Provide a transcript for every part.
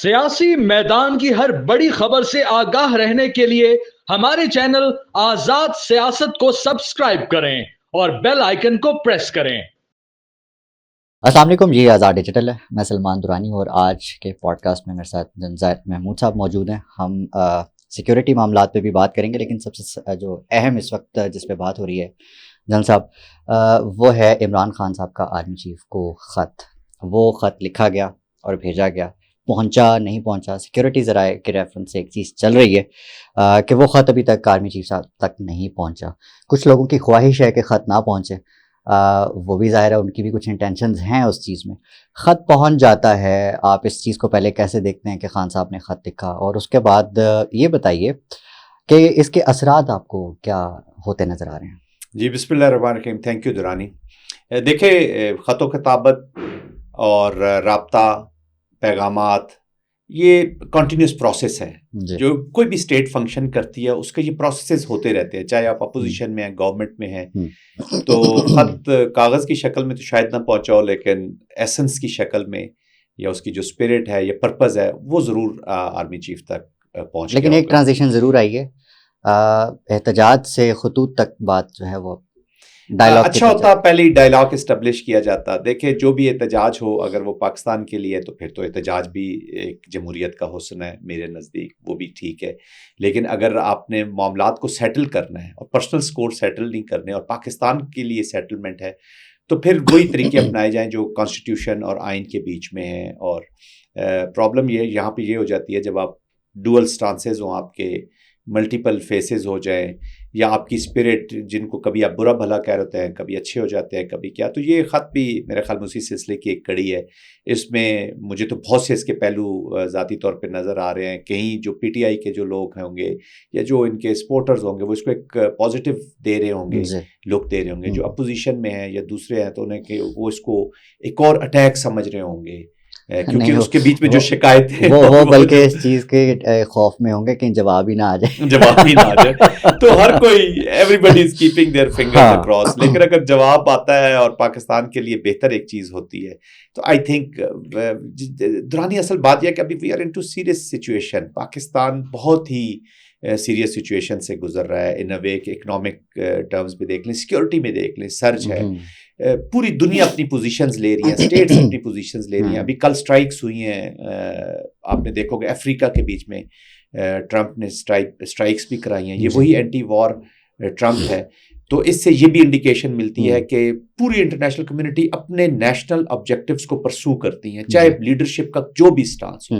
سیاسی میدان کی ہر بڑی خبر سے آگاہ رہنے کے لیے ہمارے چینل آزاد سیاست کو سبسکرائب کریں اور بیل آئیکن کو پریس کریں۔ السلام علیکم، یہ آزاد ڈیجیٹل ہے، میں سلمان درانی اور آج کے پوڈ کاسٹ میں میرے ساتھ زائد محمود صاحب موجود ہیں۔ ہم سیکیورٹی معاملات پہ بھی بات کریں گے، لیکن سب سے جو اہم اس وقت جس پہ بات ہو رہی ہے جن صاحب، وہ ہے عمران خان صاحب کا آرمی چیف کو خط۔ وہ خط لکھا گیا اور بھیجا گیا، پہنچا نہیں پہنچا، سیکیورٹی ذرائع کے ریفرنس سے ایک چیز چل رہی ہے کہ وہ خط ابھی تک آرمی چیف صاحب تک نہیں پہنچا۔ کچھ لوگوں کی خواہش ہے کہ خط نہ پہنچے، وہ بھی ظاہر ہے ان کی بھی کچھ انٹینشنز ہیں اس چیز میں۔ خط پہنچ جاتا ہے، آپ اس چیز کو پہلے کیسے دیکھتے ہیں کہ خان صاحب نے خط لکھا، اور اس کے بعد یہ بتائیے کہ اس کے اثرات آپ کو کیا ہوتے نظر آ رہے ہیں؟ جی بسم اللہ الرحمن الرحیم، تھینک یو درانی۔ دیکھیں، خط و خطابت اور رابطہ، پیغامات، یہ کنٹینیوس پروسیس ہے جی، جو کوئی بھی اسٹیٹ فنکشن کرتی ہے، اس کے یہ پروسیسز ہوتے رہتے ہیں، چاہے آپ اپوزیشن میں ہیں، گورنمنٹ میں ہیں۔ تو خط کاغذ کی شکل میں تو شاید نہ پہنچا ہو، لیکن ایسنس کی شکل میں یا اس کی جو اسپرٹ ہے یا پرپز ہے وہ ضرور آرمی چیف تک پہنچ گیا لیکن ایک ہوگا۔ ٹرانزیشن ضرور آئی ہے، احتجاج سے خطوط تک بات جو ہے وہ ڈائلاگ اچھا ہوتا پہلے ہی ڈائلاگ اسٹیبلش کیا جاتا۔ دیکھیں، جو بھی احتجاج ہو، اگر وہ پاکستان کے لیے تو پھر تو احتجاج بھی ایک جمہوریت کا حسن ہے میرے نزدیک، وہ بھی ٹھیک ہے۔ لیکن اگر آپ نے معاملات کو سیٹل کرنا ہے اور پرسنل سکور سیٹل نہیں کرنے اور پاکستان کے لیے سیٹلمنٹ ہے، تو پھر وہی طریقے اپنائے جائیں جو کانسٹیٹیوشن اور آئین کے بیچ میں ہیں۔ اور پرابلم یہاں پہ یہ ہو جاتی ہے جب آپ ڈوئل سٹانسز ہوں، آپ کے ملٹیپل فیسز ہو جائیں، یا آپ کی اسپرٹ جن کو کبھی آپ برا بھلا کہہ رہتے ہیں، کبھی اچھے ہو جاتے ہیں، کبھی کیا۔ تو یہ خط بھی میرے خیال میں اسی سلسلے کی ایک کڑی ہے۔ اس میں مجھے تو بہت سے اس کے پہلو ذاتی طور پہ نظر آ رہے ہیں۔ کہیں جو پی ٹی آئی کے جو لوگ ہوں گے یا جو ان کے سپورٹرز ہوں گے، وہ اس کو ایک پازیٹیو دے رہے ہوں گے، لک دے رہے ہوں گے۔ جو اپوزیشن میں ہیں یا دوسرے ہیں تو انہیں کہ وہ اس کو ایک اور اٹیک سمجھ رہے ہوں گے، کیونکہ اس کے بیچ میں جو شکایتیں وہ بلکہ اس چیز کے خوف میں ہوں گے کہ جواب ہی نہ آ جائے، جواب ہی نہ آ جائے۔ تو ہر کوئی every is keeping their fingers across, لیکن اگر جواب آتا ہے اور پاکستان کے لیے بہتر ایک چیز ہوتی ہے تو آئی تھنک درانی اصل بات یہ ہے کہ ابھی we are into serious situation. Pakistan بہت ہی سیریس سچویشن سے گزر رہا ہے، ان اے وے کہ اکنامک ٹرمز پہ دیکھ لیں، سیکیورٹی میں دیکھ لیں، سرج ہے۔ پوری دنیا اپنی پوزیشنز لے رہی ہیں، اسٹیٹس اپنی پوزیشنز لے رہی ہیں۔ ابھی کل سٹرائکس ہوئی ہیں، آپ نے دیکھو گے افریقہ کے بیچ میں ٹرمپ نے سٹرائکس بھی کرائی ہیں۔ یہ وہی اینٹی وار ٹرمپ ہے۔ تو اس سے یہ بھی انڈیکیشن ملتی ہے کہ پوری انٹرنیشنل کمیونٹی اپنے نیشنل آبجیکٹیوز کو پرسو کرتی ہیں، چاہے لیڈرشپ کا جو بھی سٹانس ہو۔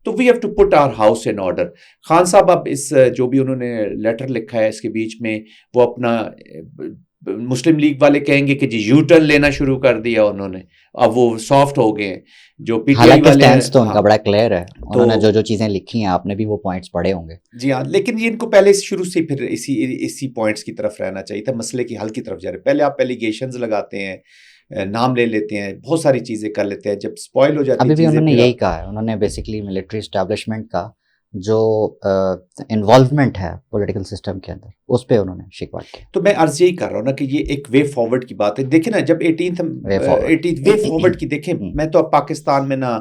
تو we have to put our house in order. Khan صاحب اب اس جو بھی انہوں نے لیٹر لکھا ہے اس کے بیچ میں وہ اپنا مسلم لیگ والے کہیں گے کہ جی یو ٹرن لینا شروع کر دیا انہوں نے، اب وہ سافٹ ہو گئے ہیں۔ جو پی ٹی آئی حالانکہ والے سٹینس تو ان کا بڑا کلیئر ہے، انہوں نے جو چیزیں لکھی ہیں آپ نے بھی وہ پوائنٹس پڑھے ہوں گے۔ جی ہاں، لیکن یہ ان کو پہلے شروع سے پھر اسی پوائنٹس کی طرف رہنا چاہیے تھا، مسئلے کی حل کی طرف جا رہے۔ پہلے آپ ایلیگیشنز لگاتے ہیں، نام لے لیتے ہیں، بہت ساری چیزیں کر لیتے ہیں، جب سپوائل ہو جاتی ہے ابھی بھی چیزیں انہوں نے یہی کہا ہے، انہوں نے بیسیکلی ملٹری اسٹیبلشمنٹ کا جو انوالومنٹ ہے پولیٹیکل سسٹم کے اندر، اس پہ انہوں نے شکوہ کیا۔ تو میں عرض یہی کر رہا ہوں نا کہ یہ ایک وے فارورڈ کی بات ہے۔ دیکھیں نا، جب وے فارورڈ کی دیکھیں، میں تو اب پاکستان میں نا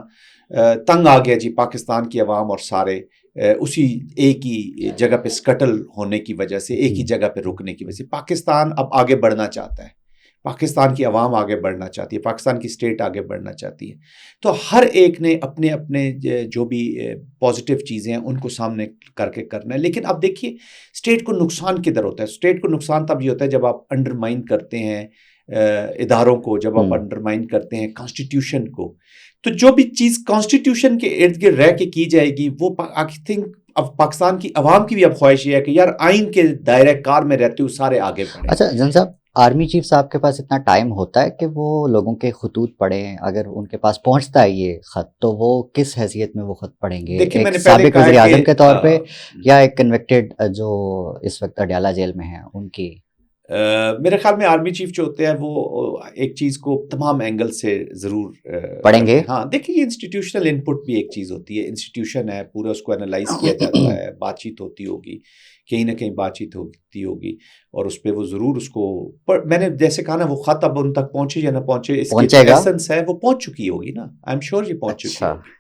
تنگ آ گیا جی، پاکستان کی عوام اور سارے اسی ایک ہی جگہ پہ سکٹل ہونے کی وجہ سے، ایک ہی جگہ پہ رکنے کی وجہ سے۔ پاکستان اب آگے بڑھنا چاہتا ہے، پاکستان کی عوام آگے بڑھنا چاہتی ہے، پاکستان کی اسٹیٹ آگے بڑھنا چاہتی ہے۔ تو ہر ایک نے اپنے اپنے جو بھی پازیٹیو چیزیں ہیں ان کو سامنے کر کے کرنا ہے۔ لیکن اب دیکھیے اسٹیٹ کو نقصان کدھر ہوتا ہے؟ اسٹیٹ کو نقصان تب یہ ہوتا ہے جب آپ انڈرمائن کرتے ہیں اداروں کو، جب آپ انڈرمائن کرتے ہیں کانسٹیٹیوشن کو۔ تو جو بھی چیز کانسٹیٹیوشن کے ارد گرد رہ کے کی جائے گی، وہ آئی تھنک اب پاکستان کی عوام کی بھی اب خواہش یہ ہے کہ یار آئین کے دائرہ کار میں رہتے ہوئے سارے آگے بڑھیں۔ اچھا جن صاحب، آرمی چیف صاحب کے پاس اتنا ٹائم ہوتا ہے کہ وہ لوگوں کے خطوط پڑھیں؟ اگر ان کے پاس پہنچتا ہے یہ خط تو وہ کس حیثیت میں وہ خط پڑھیں گے؟ ایک سابق وزیر اعظم کے طور پہ یا ایک کنوکٹڈ جو اس وقت اڈیالہ جیل میں ہیں ان کی؟ میرے خیال میں آرمی چیف جو ہوتے ہیں وہ ایک چیز کو تمام اینگل سے ضرور پڑھیں گے۔ ہاں دیکھیں، یہ انسٹیٹیوشنل ان پٹ بھی ایک چیز ہوتی ہے، انسٹیٹیوشن ہے، پورا اس کو انالائز کیا جاتا ہے، بات چیت ہوتی ہوگی، کہیں نہ کہیں بات چیت ہوتی ہوگی، اور اس پہ وہ ضرور اس کو میں نے جیسے کہا نا، وہ خط اب ان تک پہنچے یا نہ پہنچے، اس کی ایسنس ہے وہ پہنچ چکی ہوگی نا، آئی ایم شیور یہ پہنچ چکی ہوگی۔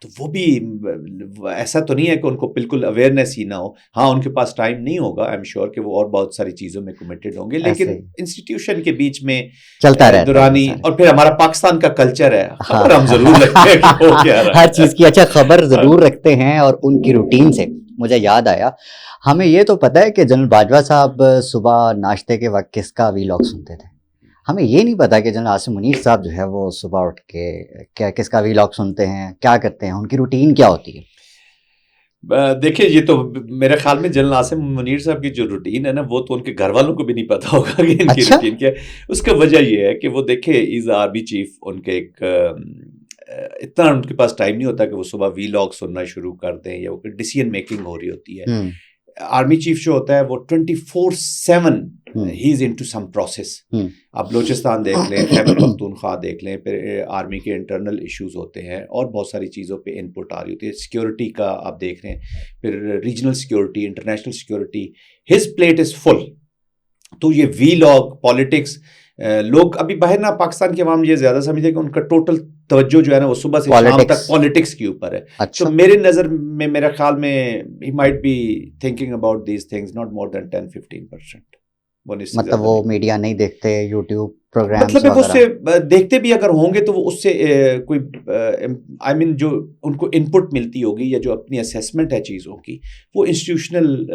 تو وہ بھی ایسا تو نہیں ہے کہ ان کو بالکل اویئرنیس ہی نہ ہو. ہاں ان کے پاس ٹائم نہیں ہوگا, آئی ایم شیور کہ وہ اور بہت ساری چیزوں میں کمیٹڈ ہوں گے, لیکن انسٹیٹیوشن کے بیچ میں چلتا رہتا دورانی, اور پھر ہمارا پاکستان کا کلچر ہے, خبر ہم ضرور رکھتے ہیں کہ وہ کیا رہا ہے, ہر چیز کی اچھا خبر ضرور رکھتے ہیں. اور ان کی روٹین سے مجھے یاد آیا, ہمیں یہ تو پتہ ہے کہ جنرل باجوہ صاحب صبح ناشتے کے وقت کس کا ویلاگ سنتے تھے, ہمیں یہ نہیں پتا کہ جنرل عاصم منیر صاحب جو ہے وہ صبح اٹھ کے کیا کس کا ویلاگ سنتے ہیں, کیا کرتے ہیں, ان کی روٹین کیا ہوتی ہے. دیکھیں یہ تو میرے خیال میں جنرل عاصم منیر صاحب کی جو روٹین ہے نا, وہ تو ان کے گھر والوں کو بھی نہیں پتا ہوگا کہ ان کی روٹین کیا ہے. اس کا وجہ یہ ہے کہ وہ دیکھیں ایز آرمی چیف, ان کے ایک اتنا ان کے پاس ٹائم نہیں ہوتا کہ وہ صبح ویلاگ سننا شروع کر دیں, یا وہ ڈیسیژن میکنگ ہو رہی ہوتی ہے. آرمی چیف جو ہوتا ہے وہ 24/7 ہی از انٹو سم پروسیس. آپ بلوچستان دیکھ لیں, خیبر پختونخوا دیکھ لیں, پھر آرمی کے انٹرنل ایشوز ہوتے ہیں اور بہت ساری چیزوں پہ ان پٹ آ رہی ہوتی ہے. سیکیورٹی کا آپ دیکھ رہے ہیں, پھر regional security, international security, his plate is full. تو یہ ویلاگ پالیٹکس, لوگ ابھی باہر نا پاکستان کے عوام یہ زیادہ سمجھتے ہیں کہ ان کا ٹوٹل توجہ جو ہے نا وہ صبح سے شام تک پالیٹکس کے اوپر ہے. تو میرے نظر میں, میرے خیال میں he might be thinking about these things not more than 10-15%. مطلب وہ میڈیا نہیں دیکھتے, یوٹیوب پروگرامز مطلب وہ اس سے دیکھتے بھی اگر ہوں گے تو وہ اس سے کوئی آئی مین جو ان کو ان پٹ ملتی ہوگی یا جو اپنی اسیسمنٹ ہے چیزوں کی, وہ انسٹیٹیوشنل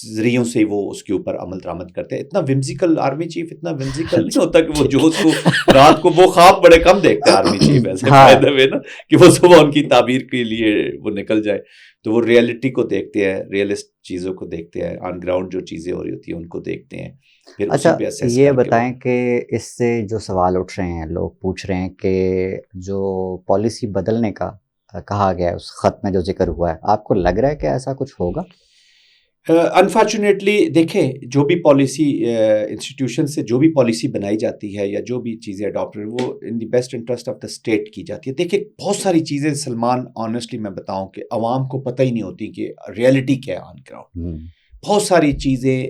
ذریعوں سے وہ اس کے اوپر عمل درآمد کرتے ہیں. اتنا ومزیکل آرمی چیف اتنا ومزیکل نہیں ہوتا کہ وہ جو اس کو رات کو وہ خواب بڑے کم دیکھتے ہیں آرمی چیف ایسے فائدہ ہوئے نا کہ وہ صبح ان کی تعبیر کے لیے وہ نکل جائے. تو وہ ریئلٹی کو دیکھتے ہیں, ریئلسٹ چیزوں کو دیکھتے ہیں, آن گراؤنڈ جو چیزیں ہو رہی ہوتی ہیں ان کو دیکھتے ہیں. اچھا یہ بتائیں کہ اس سے جو سوال اٹھ رہے ہیں, لوگ پوچھ رہے ہیں کہ جو پالیسی بدلنے کا کہا گیا ہے اس خط میں جو ذکر ہوا ہے, آپ کو لگ رہا ہے کہ ایسا کچھ ہوگا؟ انفارچونیٹلی دیکھیں جو بھی پالیسی انسٹیٹیوشن سے جو بھی پالیسی بنائی جاتی ہے یا جو بھی چیزیں اڈاپٹ وہ in the best interest of the state کی جاتی ہے. دیکھیں بہت ساری چیزیں سلمان, آنیسٹلی میں بتاؤں کہ عوام کو پتہ ہی نہیں ہوتی کہ ریئلٹی کیا ہے آن گراؤنڈ. بہت ساری چیزیں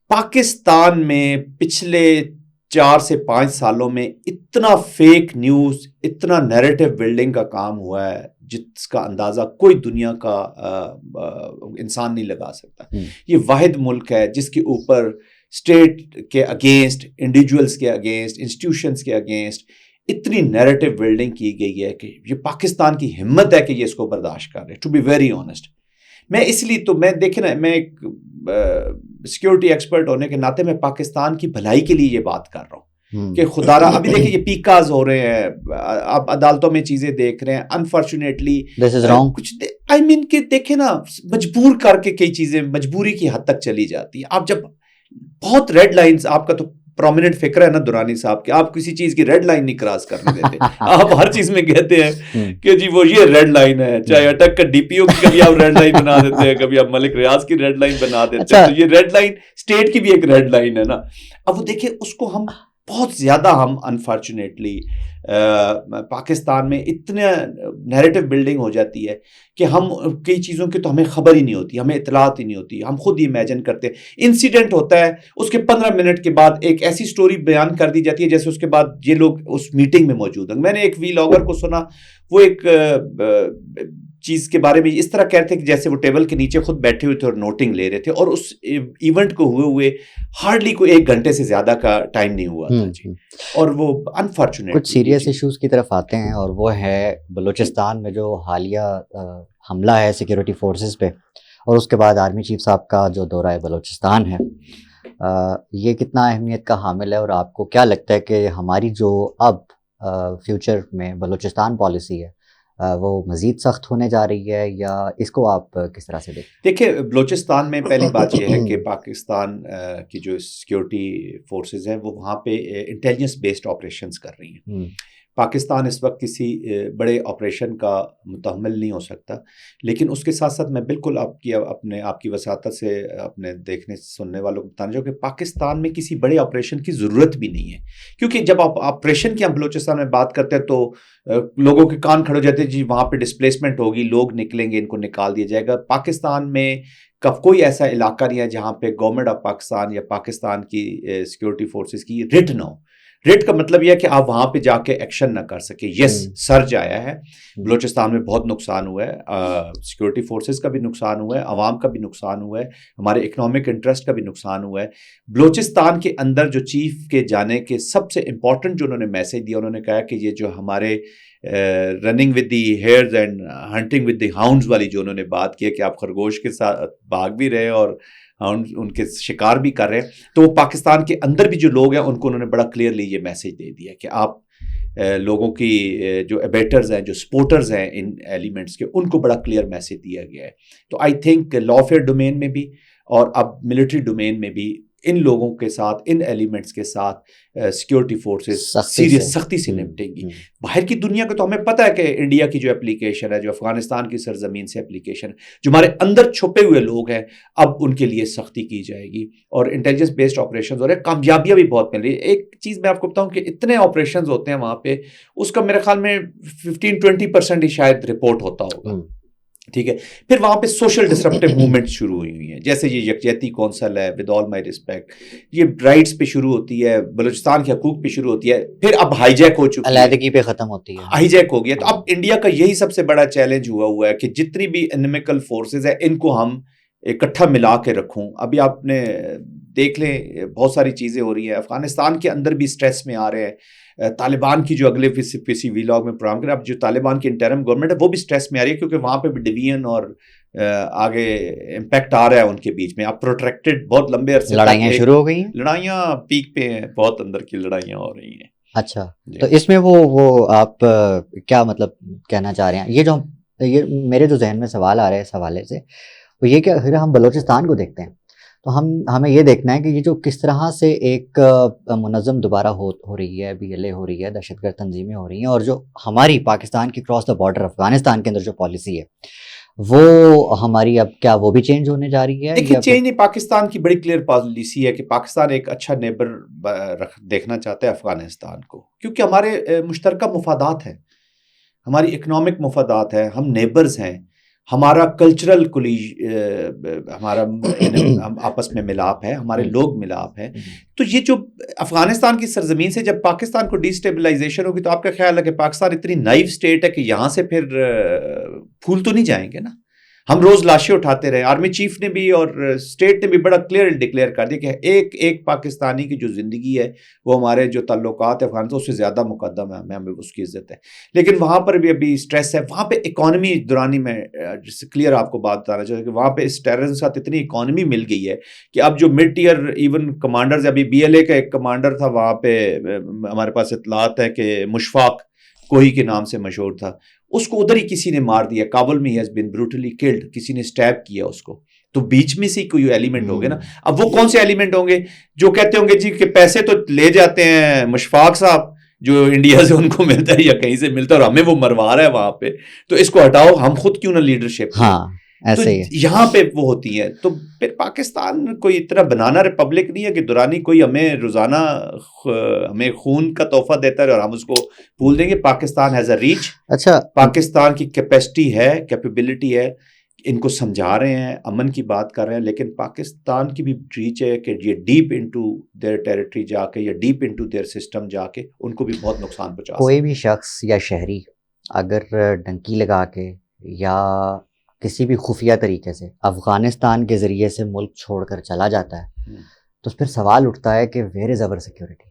پاکستان میں پچھلے 4 سے 5 سالوں میں اتنا فیک نیوز, اتنا نیریٹو بلڈنگ کا کام ہوا ہے جس کا اندازہ کوئی دنیا کا انسان نہیں لگا سکتا. یہ واحد ملک ہے جس کے اوپر اسٹیٹ کے اگینسٹ, انڈیویجولس کے اگینسٹ, انسٹیٹیوشنس کے اگینسٹ اتنی نیریٹو بلڈنگ کی گئی ہے کہ یہ پاکستان کی ہمت ہے کہ یہ اس کو برداشت کر رہے. ٹو بی ویری آنیسٹ, میں اس لیے تو میں دیکھیں نا, میں ایک سیکیورٹی ایکسپرٹ ہونے کے ناطے میں پاکستان کی بھلائی کے لیے یہ بات کر رہا ہوں کہ خدا را ابھی دیکھیں یہ پیکاز ہو رہے ہیں, آپ عدالتوں میں چیزیں دیکھ رہے ہیں. انفارچونیٹلی کچھ آئی مین کہ دیکھیں نا مجبور کر کے کئی چیزیں مجبوری کی حد تک چلی جاتی ہیں. آپ جب بہت ریڈ لائنز, آپ کا تو پرومیننٹ فکر ہے نا دورانی صاحب کہ آپ کسی چیز کی ریڈ لائن نہیں کراس کرنے دیتے. آپ ہر چیز میں کہتے ہیں کہ جی وہ یہ ریڈ لائن ہے, چاہے اٹک کا ڈی پی او کی کبھی آپ ریڈ لائن بنا دیتے ہیں, کبھی آپ ملک ریاض کی ریڈ لائن بنا دیتے ہیں. تو یہ ریڈ لائن اسٹیٹ کی بھی ایک ریڈ لائن ہے نا. اب وہ دیکھیں اس کو ہم بہت زیادہ ہم انفارچونیٹلی پاکستان میں اتنا نیریٹو بلڈنگ ہو جاتی ہے کہ ہم کئی چیزوں کی تو ہمیں خبر ہی نہیں ہوتی, ہمیں اطلاعات ہی نہیں ہوتی, ہم خود ہی امیجن کرتے ہیں. انسیڈنٹ ہوتا ہے, اس کے 15 منٹ کے بعد ایک ایسی سٹوری بیان کر دی جاتی ہے جیسے اس کے بعد یہ لوگ اس میٹنگ میں موجود ہیں. میں نے ایک ویلاگر کو سنا, وہ ایک چیز کے بارے میں اس طرح کہتے ہیں کہ جیسے وہ ٹیبل کے نیچے خود بیٹھے ہوئے تھے اور نوٹنگ لے رہے تھے, اور اس ایونٹ کو ہوئے ہارڈلی کوئی 1 گھنٹے سے زیادہ کا ٹائم نہیں ہوا تھا جی. اور وہ انفارچونیٹ کچھ سیریس ایشوز کی طرف آتے ہیں, اور وہ ہے بلوچستان میں جو حالیہ حملہ ہے سیکیورٹی فورسز پہ, اور اس کے بعد آرمی چیف صاحب کا جو دورہ بلوچستان ہے, یہ کتنا اہمیت کا حامل ہے, اور آپ کو کیا لگتا ہے کہ ہماری جو اب فیوچر میں بلوچستان پالیسی ہے وہ مزید سخت ہونے جا رہی ہے, یا اس کو آپ کس طرح سے دیکھیں؟ بلوچستان میں پہلی بات یہ ہے کہ پاکستان کی جو سیکیورٹی فورسز ہیں وہ وہاں پہ انٹیلیجنس بیسڈ آپریشنز کر رہی ہیں. پاکستان اس وقت کسی بڑے آپریشن کا متحمل نہیں ہو سکتا, لیکن اس کے ساتھ ساتھ میں بالکل آپ کی وساطت سے اپنے دیکھنے سننے والوں کو بتانا چاہوں کہ پاکستان میں کسی بڑے آپریشن کی ضرورت بھی نہیں ہے. کیونکہ جب آپ آپریشن کی ہم بلوچستان میں بات کرتے ہیں تو لوگوں کے کان کھڑے ہو جاتے ہیں, جی وہاں پہ ڈسپلیسمنٹ ہوگی, لوگ نکلیں گے, ان کو نکال دیا جائے گا. پاکستان میں کوئی ایسا علاقہ نہیں ہے جہاں پہ گورنمنٹ آف پاکستان یا پاکستان کی سیکیورٹی فورسز کی رٹ نہ ہو. ریڈ کا مطلب یہ ہے کہ آپ وہاں پہ جا کے ایکشن نہ کر سکے. یس سرج آیا ہے, بلوچستان میں بہت نقصان ہوا ہے, سیکورٹی فورسز کا بھی نقصان ہوا ہے, عوام کا بھی نقصان ہوا ہے, ہمارے اکنامک انٹرسٹ کا بھی نقصان ہوا ہے. بلوچستان کے اندر جو چیف کے جانے کے سب سے امپورٹنٹ جو انہوں نے میسج دیا, انہوں نے کہا کہ یہ جو ہمارے running with the hares and hunting with the hounds والی جو انہوں نے بات کی ہے کہ آپ خرگوش کے ساتھ بھاگ بھی رہے اور ان کے شکار بھی کر رہے ہیں, تو وہ پاکستان کے اندر بھی جو لوگ ہیں ان کو انہوں نے بڑا کلیئرلی یہ میسج دے دیا کہ آپ لوگوں کی جو ایبیٹرز ہیں, جو سپورٹرز ہیں ان ایلیمنٹس کے, ان کو بڑا کلیئر میسج دیا گیا ہے. تو آئی تھنک لافیئر ڈومین میں بھی اور اب ملٹری ڈومین میں بھی ان لوگوں کے ساتھ, ان ایلیمنٹس کے ساتھ سیکورٹی فورسز سختی سے نپٹیں گی. باہر کی دنیا کو تو ہمیں پتہ ہے کہ انڈیا کی جو اپلیکیشن ہے, جو افغانستان کی سرزمین سے اپلیکیشن ہے, جو ہمارے اندر چھپے ہوئے لوگ ہیں, اب ان کے لیے سختی کی جائے گی اور انٹیلیجنس بیسڈ آپریشنز ہو رہے ہیں. کامیابیاں بھی بہت مل رہی ہے. ایک چیز میں آپ کو بتاؤں کہ اتنے آپریشنز ہوتے ہیں وہاں پہ, اس کا میرے خیال میں 15-20% ہی شاید رپورٹ ہوتا ہوگا. ٹھیک ہے, پھر وہاں پہ سوشل ڈسرپٹیو موومنٹ شروع ہوئی ہیں, جیسے یہ یکجہتی کونسل ہے, ود آل مائی ریسپیکٹ, یہ رائٹس پہ شروع ہوتی ہے, بلوچستان کے حقوق پہ شروع ہوتی ہے, پھر اب ہائی جیک ہو چکی ہے, علیحدگی پہ ختم ہوتی ہے, ہائی جیک ہو گیا. تو اب انڈیا کا یہی سب سے بڑا چیلنج ہوا ہے کہ جتنی بھی انیمیکل فورسز ہیں ان کو ہم اکٹھا ملا کے رکھوں. ابھی آپ نے دیکھ لیں بہت ساری چیزیں ہو رہی ہیں, افغانستان کے اندر بھی اسٹریس میں آ رہے ہیں, طالبان کی جو اگلے کسی ویلاگ میں پروگرام کریں, اب جو طالبان کی انٹرم گورنمنٹ ہے وہ بھی اسٹریس میں آ رہی ہے, کیونکہ وہاں پہ بھی ڈویژن اور آگے امپیکٹ آ رہا ہے ان کے بیچ میں. اب پروٹریکٹڈ بہت لمبے عرصے لڑائیاں شروع ہو گئی ہیں, لڑائیاں پیک پہ ہیں, بہت اندر کی لڑائیاں ہو رہی ہیں. اچھا, تو اس میں وہ آپ کیا مطلب کہنا چاہ رہے ہیں؟ یہ میرے جو ذہن میں سوال آ رہے ہیں اس حوالے سے وہ یہ کہ اگر ہم بلوچستان کو دیکھتے ہیں تو ہمیں یہ دیکھنا ہے کہ یہ جو کس طرح سے ایک منظم دوبارہ ہو رہی ہے, BLA ہو رہی ہے, دہشت گرد تنظیمیں ہو رہی ہیں, اور جو ہماری پاکستان کی کراس دا بارڈر افغانستان کے اندر جو پالیسی ہے وہ ہماری اب کیا وہ بھی چینج ہونے جا رہی ہے؟ دیکھیے چینج نہیں, پاکستان کی بڑی کلیئر پالیسی ہے کہ پاکستان ایک اچھا نیبر دیکھنا چاہتا ہے افغانستان کو, کیونکہ ہمارے مشترکہ مفادات ہیں, ہماری اکنامک مفادات ہیں, ہم نیبرز ہیں, ہمارا کلچرل ہمارا آپس میں ملاپ ہے, ہمارے لوگ ملاپ ہیں. تو یہ جو افغانستان کی سرزمین سے جب پاکستان کو ڈی اسٹیبلائزیشن ہوگی تو آپ کا خیال ہے کہ پاکستان اتنی نائیو اسٹیٹ ہے کہ یہاں سے پھر پھول تو نہیں جائیں گے نا. ہم روز لاشیں اٹھاتے رہے, آرمی چیف نے بھی اور اسٹیٹ نے بھی بڑا کلیئر ڈکلیئر کر دیا کہ ایک پاکستانی کی جو زندگی ہے وہ ہمارے جو تعلقات ہے افغانستان اس سے زیادہ مقدم ہے, ہمیں اس کی عزت ہے. لیکن وہاں پر بھی ابھی اسٹریس ہے, وہاں پہ اکانومی دورانی میں جس سے کلیئر آپ کو بات بتانا چاہتا ہوں کہ وہاں پہ اس ٹیررزم کے ساتھ اتنی اکانومی مل گئی ہے کہ اب جو مڈ ٹیئر ایون کمانڈرز, ابھی BLA کا ایک کمانڈر تھا وہاں پہ, ہمارے پاس اطلاعات ہے کہ مشفاق کوہی کے نام سے مشہور تھا, اس کو ادھر ہی کسی نے مار دیا, کابل میں ہی ہیز بین بروٹلی کلڈ, کسی نے اسٹیپ کیا اس کو. تو بیچ میں سے کوئی ایلیمنٹ ہو گئے نا. اب وہ کون سے ایلیمنٹ ہوں گے جو کہتے ہوں گے جی کہ پیسے تو لے جاتے ہیں مشفاق صاحب جو انڈیا سے ان کو ملتا ہے یا کہیں سے ملتا ہے اور ہمیں وہ مروا رہا ہے وہاں پہ, تو اس کو ہٹاؤ, ہم خود کیوں نہ لیڈرشپ. تو یہاں پہ وہ ہوتی ہیں. تو پھر پاکستان کوئی اتنا بنانا ریپبلک نہیں ہے کہ دورانی کوئی ہمیں روزانہ ہمیں خون کا تحفہ دیتا ہے اور ہم اس کو بھول دیں گے. Pakistan has a reach. اچھا, پاکستان کی کیپیسٹی ہے, کیپیبلٹی ہے, ان کو سمجھا رہے ہیں, امن کی بات کر رہے ہیں, لیکن پاکستان کی بھی ریچ ہے کہ یہ ڈیپ انٹو دیئر ٹیریٹری جا کے یا ڈیپ انٹو دیئر سسٹم جا کے ان کو بھی بہت نقصان پہنچا. کوئی بھی شخص یا شہری اگر ڈنکی لگا کے یا کسی بھی خفیہ طریقے سے افغانستان کے ذریعے سے ملک چھوڑ کر چلا جاتا ہے تو پھر سوال اٹھتا ہے کہ ویئر از اور سیکورٹی.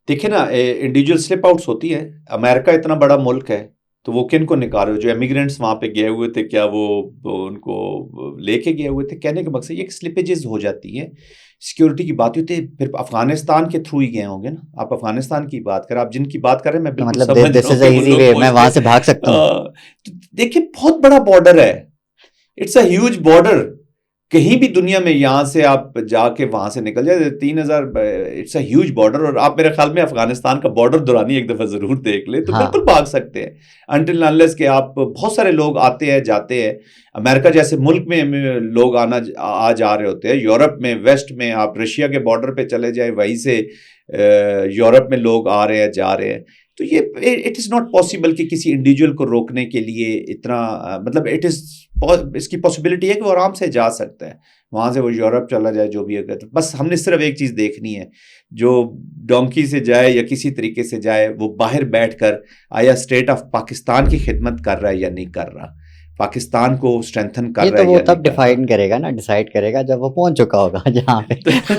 دیکھیں نا, انڈیویجول سلپ آؤٹس ہوتی ہے. امریکہ اتنا بڑا ملک ہے تو وہ کن کو نکال رہے, جو امیگرینٹس وہاں پہ گئے ہوئے تھے کیا وہ ان کو لے کے گئے ہوئے تھے؟ کہنے کا مقصد یہ کہ سلپیجز ہو جاتی ہیں, سیکورٹی کی بات ہوتی ہے. پھر افغانستان کے تھرو ہی گئے ہوں گے نا. آپ افغانستان کی بات کریں, آپ جن کی بات کریں میں بالکل سمجھ رہا ہوں, میں وہاں سے بھاگ سکتا ہوں. دیکھیں بہت بڑا بارڈر ہے, اٹس اے ہیوج بارڈر. کہیں بھی دنیا میں یہاں سے آپ جا کے وہاں سے نکل جائے 3000, اٹس اے ہیوج بارڈر. اور آپ میرے خیال میں افغانستان کا بارڈر دورانی ایک دفعہ ضرور دیکھ لیں تو بالکل بھاگ سکتے ہیں, انٹل انلیس کہ آپ, بہت سارے لوگ آتے ہیں جاتے ہیں. امریکہ جیسے ملک میں لوگ آ جا رہے ہوتے ہیں, یورپ میں, ویسٹ میں, آپ رشیا کے بارڈر پہ چلے جائیں, وہیں سے یورپ میں لوگ آ رہے ہیں جا رہے ہیں. تو یہ اٹ از ناٹ پاسبل کہ کسی انڈیویجول کو روکنے کے لیے اتنا مطلب اس کی پاسبلٹی ہے کہ وہ آرام سے جا سکتا ہے وہاں سے، وہ یورپ چلا جائے جو بھی اگر، بس ہم نے صرف ایک چیز دیکھنی ہے، جو ڈونکی سے جائے یا کسی طریقے سے جائے وہ باہر بیٹھ کر آیا اسٹیٹ آف پاکستان کی خدمت کر رہا ہے یا نہیں کر رہا، پاکستان کو اسٹرینتھن کر رہا ہے یا نہیں کر رہا. یہ تو وہ تب ڈیفائن کرے گا نا، ڈیسائیڈ کرے گا جب وہ پہنچ چکا ہوگا جہاں پہ.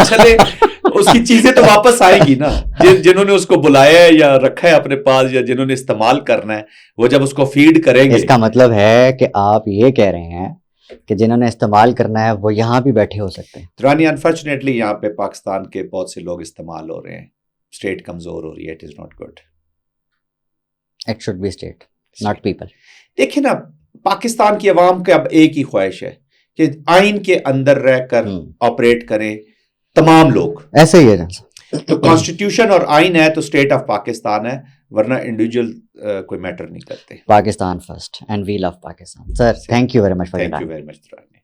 چلے اس کی چیزیں تو واپس آئیں گی نا، جنہوں نے اس کو بلایا ہے یا رکھا ہے اپنے پاس یا جنہوں نے استعمال کرنا ہے وہ جب اس کو فیڈ کریں گے. اس کا مطلب ہے کہ آپ یہ کہہ رہے ہیں کہ جنہوں نے استعمال کرنا ہے وہ یہاں بھی بیٹھے ہو سکتے ہیں. درانی انفارچونیٹلی یہاں پہ پاکستان کے بہت سے لوگ استعمال ہو رہے ہیں، اسٹیٹ کمزور ہو رہی ہے. It is not good. It should be state not people. دیکھیں نا، پاکستان کی عوام کے اب ایک ہی خواہش ہے کہ آئین کے اندر رہ کر آپریٹ کریں تمام لوگ. ایسے ہی ہے تو کانسٹیٹیوشن اور آئین ہے تو اسٹیٹ آف پاکستان ہے، ورنہ انڈیویجول کوئی میٹر نہیں کرتے. Pakistan first and we love Pakistan. Sir thank you very much for your time. Thank you very much.